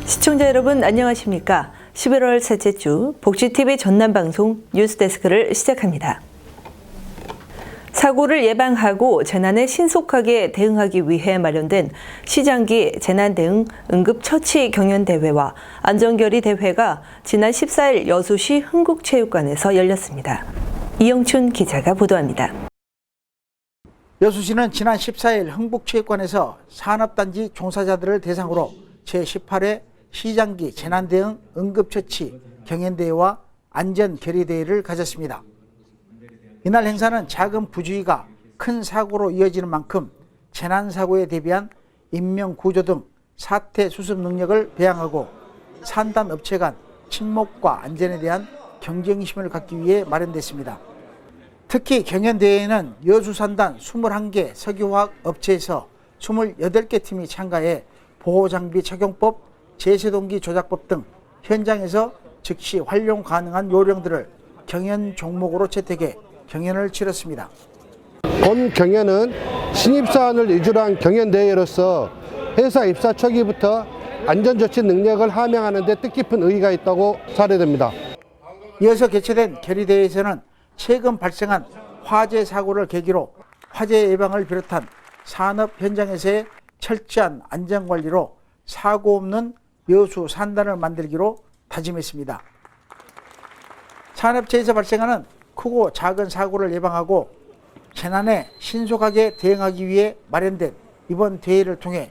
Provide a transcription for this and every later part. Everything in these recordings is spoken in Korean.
시청자 여러분 안녕하십니까? 11월 셋째 주 복지TV 전남방송 뉴스데스크를 시작합니다. 사고를 예방하고 재난에 신속하게 대응하기 위해 마련된 시장기 재난대응 응급처치 경연대회와 안전결의 대회가 지난 14일 여수시 흥국체육관에서 열렸습니다. 이영춘 기자가 보도합니다. 여수시는 지난 14일 흥국체육관에서 산업단지 종사자들을 대상으로 제18회 시장기 재난대응 응급처치 경연대회와 안전결의대회를 가졌습니다. 이날 행사는 작은 부주의가 큰 사고로 이어지는 만큼 재난사고에 대비한 인명구조 등 사태 수습 능력을 배양하고 산단업체 간 친목과 안전에 대한 경쟁심을 갖기 위해 마련됐습니다. 특히 경연대회에는 여수산단 21개 석유화학 업체에서 28개 팀이 참가해 보호장비 착용법, 제세동기 조작법 등 현장에서 즉시 활용 가능한 요령들을 경연 종목으로 채택해 경연을 치렀습니다. 본 경연은 신입사원을 위주로 한 경연대회로서 회사 입사 초기부터 안전조치 능력을 함양하는 데 뜻깊은 의의가 있다고 사례됩니다. 이어서 개최된 결의대회에서는 최근 발생한 화재 사고를 계기로 화재 예방을 비롯한 산업 현장에서의 철저한 안전관리로 사고 없는 여수 산단을 만들기로 다짐했습니다. 산업체에서 발생하는 크고 작은 사고를 예방하고 재난에 신속하게 대응하기 위해 마련된 이번 대회를 통해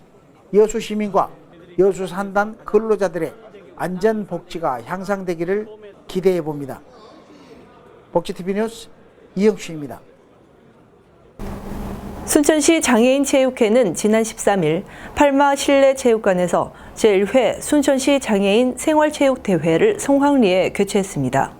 여수 시민과 여수 산단 근로자들의 안전복지가 향상되기를 기대해 봅니다. 복지TV 뉴스 이영춘입니다. 순천시 장애인체육회는 지난 13일 팔마 실내체육관에서 제1회 순천시 장애인 생활체육대회를 성황리에 개최했습니다.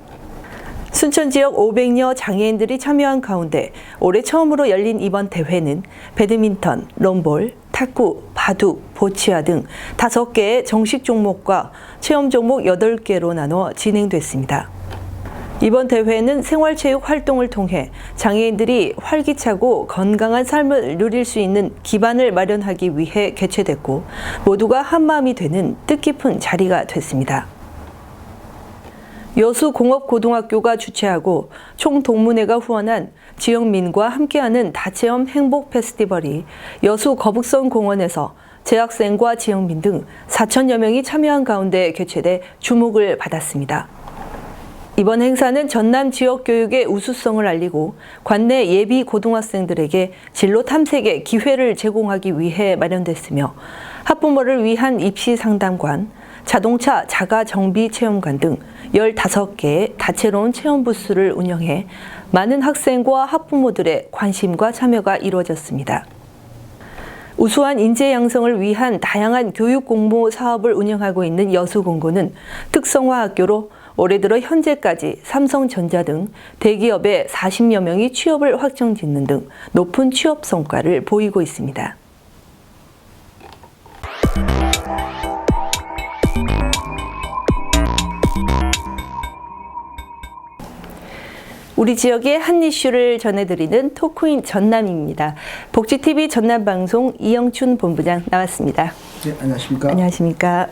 순천 지역 500여 장애인들이 참여한 가운데 올해 처음으로 열린 이번 대회는 배드민턴, 럼볼, 탁구, 바둑, 보치아 등 5개의 정식 종목과 체험 종목 8개로 나눠 진행됐습니다. 이번 대회는 생활체육 활동을 통해 장애인들이 활기차고 건강한 삶을 누릴 수 있는 기반을 마련하기 위해 개최됐고 모두가 한마음이 되는 뜻깊은 자리가 됐습니다. 여수공업고등학교가 주최하고 총동문회가 후원한 지역민과 함께하는 다체험 행복 페스티벌이 여수 거북선 공원에서 재학생과 지역민 등 4천여 명이 참여한 가운데 개최돼 주목을 받았습니다. 이번 행사는 전남 지역 교육의 우수성을 알리고 관내 예비 고등학생들에게 진로 탐색의 기회를 제공하기 위해 마련됐으며 학부모를 위한 입시 상담관, 자동차 자가 정비 체험관 등 15개의 다채로운 체험 부스를 운영해 많은 학생과 학부모들의 관심과 참여가 이루어졌습니다. 우수한 인재 양성을 위한 다양한 교육 공모 사업을 운영하고 있는 여수공고는 특성화 학교로 올해 들어 현재까지 삼성전자 등 대기업에 40여 명이 취업을 확정짓는 등 높은 취업 성과를 보이고 있습니다. 우리 지역의 한 이슈를 전해드리는 토크인 전남입니다. 복지TV 전남방송 이영춘 본부장 나왔습니다. 네, 안녕하십니까? 안녕하십니까?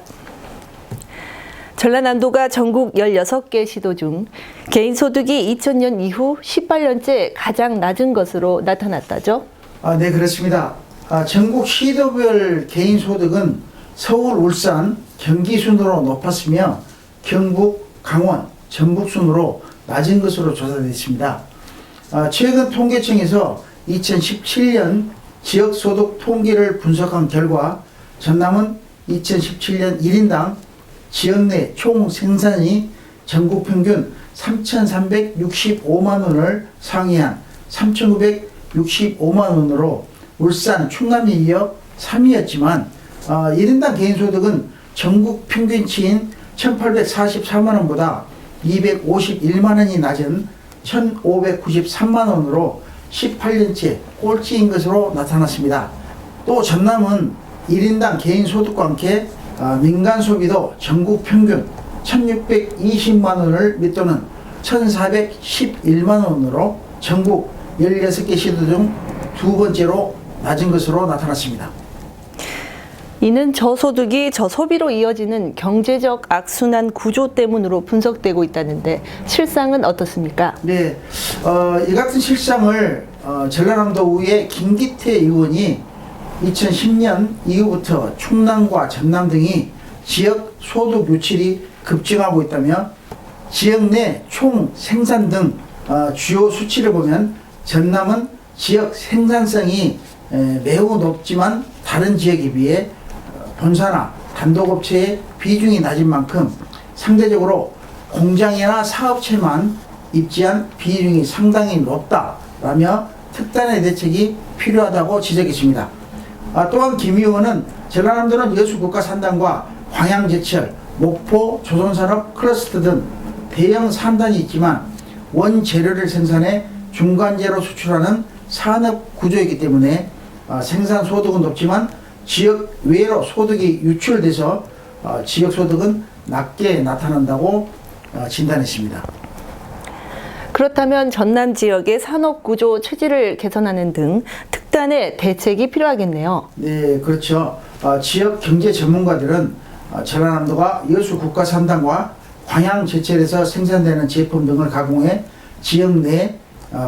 전라남도가 전국 16개 시도 중 개인소득이 2000년 이후 18년째 가장 낮은 것으로 나타났다죠? 네, 그렇습니다. 전국 시도별 개인소득은 서울, 울산, 경기 순으로 높았으며 경북, 강원, 전북 순으로 낮은 것으로 조사됐습니다. 최근 통계청에서 2017년 지역소득 통계를 분석한 결과 전남은 2017년 1인당 지역 내 총 생산이 전국 평균 3,365만 원을 상회한 3,965만 원으로 울산, 충남에 이어 3위였지만 1인당 개인소득은 전국 평균치인 1,844만 원보다 251만 원이 낮은 1,593만 원으로 18년째 꼴찌인 것으로 나타났습니다. 또 전남은 1인당 개인소득과 함께 민간 소비도 전국 평균 1,620만 원을 밑도는 1,411만 원으로 전국 16개 시도 중 두 번째로 낮은 것으로 나타났습니다. 이는 저소득이 저소비로 이어지는 경제적 악순환 구조 때문으로 분석되고 있다는데 실상은 어떻습니까? 네, 이 같은 실상을 전라남도의회 김기태 의원이 2010년 이후부터 충남과 전남 등이 지역 소득 유출이 급증하고 있다며 지역 내 총 생산 등 주요 수치를 보면 전남은 지역 생산성이 매우 높지만 다른 지역에 비해 본사나 단독업체의 비중이 낮은 만큼 상대적으로 공장이나 사업체만 입지한 비중이 상당히 높다라며 특단의 대책이 필요하다고 지적했습니다. 또한 김 의원은 전라남도는 여수국가 산단과 광양제철, 목포 조선산업 클러스터 등 대형 산단이 있지만 원재료를 생산해 중간재로 수출하는 산업 구조이기 때문에 생산 소득은 높지만 지역 외로 소득이 유출돼서 지역 소득은 낮게 나타난다고 진단했습니다. 그렇다면 전남 지역의 산업 구조 체질을 개선하는 등 특단의 대책이 필요하겠네요. 네, 그렇죠. 지역 경제 전문가들은 전라남도가 여수 국가산단과 광양제철에서 생산되는 제품 등을 가공해 지역 내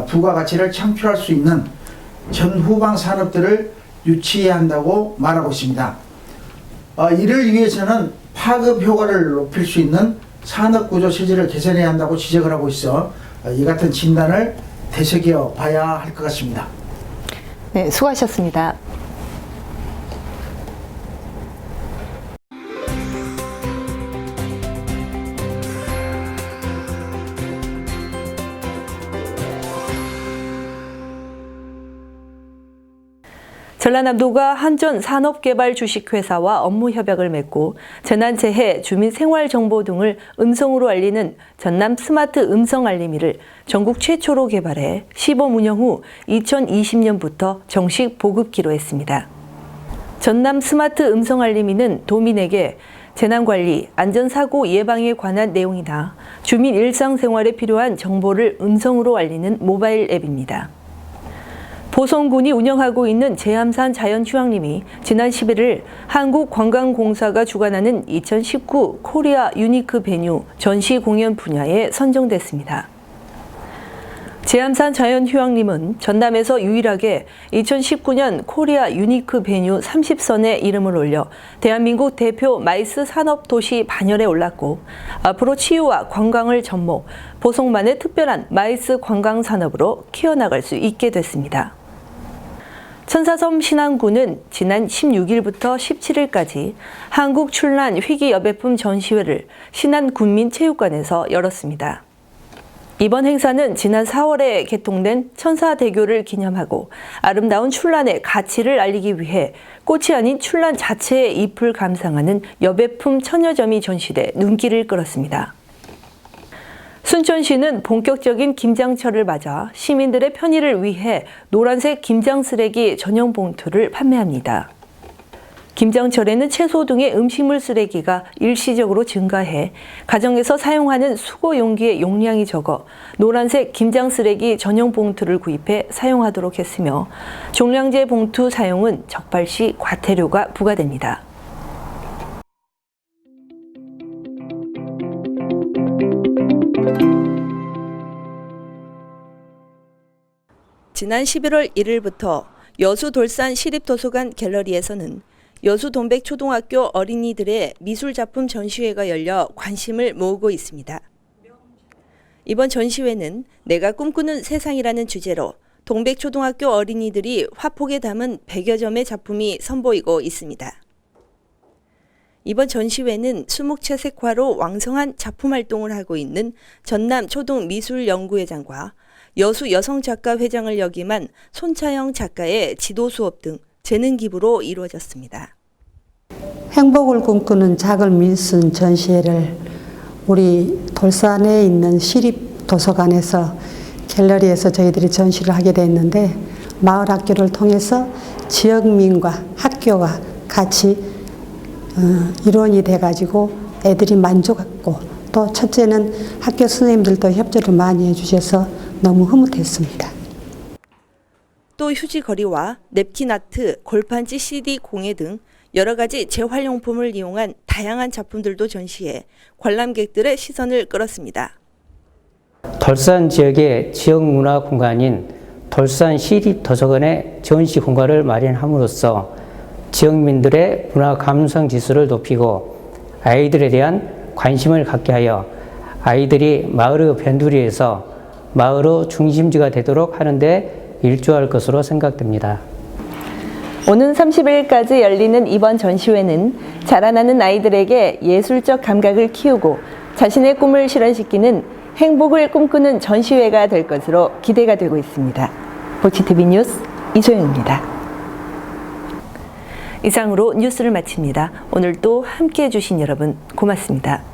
부가가치를 창출할 수 있는 전후방 산업들을 유치해야 한다고 말하고 있습니다. 이를 위해서는 파급 효과를 높일 수 있는 산업구조 체질을 개선해야 한다고 지적을 하고 있어 이 같은 진단을 되새겨 봐야 할 것 같습니다. 네, 수고하셨습니다. 전라남도가 한전산업개발 주식회사와 업무 협약을 맺고 재난재해, 주민생활정보 등을 음성으로 알리는 전남 스마트 음성 알림이를 전국 최초로 개발해 시범 운영 후 2020년부터 정식 보급키로 했습니다. 전남 스마트 음성 알림이는 도민에게 재난관리, 안전사고 예방에 관한 내용이나 주민 일상생활에 필요한 정보를 음성으로 알리는 모바일 앱입니다. 보성군이 운영하고 있는 제암산 자연휴양림이 지난 11일 한국관광공사가 주관하는 2019 코리아 유니크 베뉴 전시 공연 분야에 선정됐습니다. 제암산 자연휴양림은 전남에서 유일하게 2019년 코리아 유니크 베뉴 30선에 이름을 올려 대한민국 대표 마이스 산업도시 반열에 올랐고 앞으로 치유와 관광을 접목, 보성만의 특별한 마이스 관광산업으로 키워나갈 수 있게 됐습니다. 천사섬 신안군은 지난 16일부터 17일까지 한국출란 희귀여배품 전시회를 신안군민체육관에서 열었습니다. 이번 행사는 지난 4월에 개통된 천사대교를 기념하고 아름다운 출란의 가치를 알리기 위해 꽃이 아닌 출란 자체의 잎을 감상하는 여배품 천여 점이 전시돼 눈길을 끌었습니다. 순천시는 본격적인 김장철을 맞아 시민들의 편의를 위해 노란색 김장 쓰레기 전용 봉투를 판매합니다. 김장철에는 채소 등의 음식물 쓰레기가 일시적으로 증가해 가정에서 사용하는 수거 용기의 용량이 적어 노란색 김장 쓰레기 전용 봉투를 구입해 사용하도록 했으며 종량제 봉투 사용은 적발 시 과태료가 부과됩니다. 지난 11월 1일부터 여수 돌산 시립도서관 갤러리에서는 여수 동백초등학교 어린이들의 미술작품 전시회가 열려 관심을 모으고 있습니다. 이번 전시회는 내가 꿈꾸는 세상이라는 주제로 동백초등학교 어린이들이 화폭에 담은 100여 점의 작품이 선보이고 있습니다. 이번 전시회는 수묵채색화로 왕성한 작품 활동을 하고 있는 전남초등미술연구회장과 여수 여성작가회장을 역임한 손차영 작가의 지도 수업 등 재능 기부로 이루어졌습니다. 행복을 꿈꾸는 작은 미술 전시회를 우리 돌산에 있는 시립도서관에서 갤러리에서 저희들이 전시를 하게 됐는데 마을 학교를 통해서 지역민과 학교가 같이 일원이 돼가지고 애들이 만족했고 또 첫째는 학교 선생님들도 협조를 많이 해주셔서 너무 흐뭇했습니다. 또 휴지거리와 냅킨 아트, 골판지 CD 공예 등 여러 가지 재활용품을 이용한 다양한 작품들도 전시해 관람객들의 시선을 끌었습니다. 돌산 지역의 지역문화 공간인 돌산 시립도서관의 전시 공간을 마련함으로써 지역민들의 문화 감성 지수를 높이고 아이들에 대한 관심을 갖게 하여 아이들이 마을의 변두리에서 마을의 중심지가 되도록 하는 데 일조할 것으로 생각됩니다. 오는 30일까지 열리는 이번 전시회는 자라나는 아이들에게 예술적 감각을 키우고 자신의 꿈을 실현시키는 행복을 꿈꾸는 전시회가 될 것으로 기대가 되고 있습니다. 보치TV 뉴스 이소영입니다. 이상으로 뉴스를 마칩니다. 오늘도 함께해 주신 여러분 고맙습니다.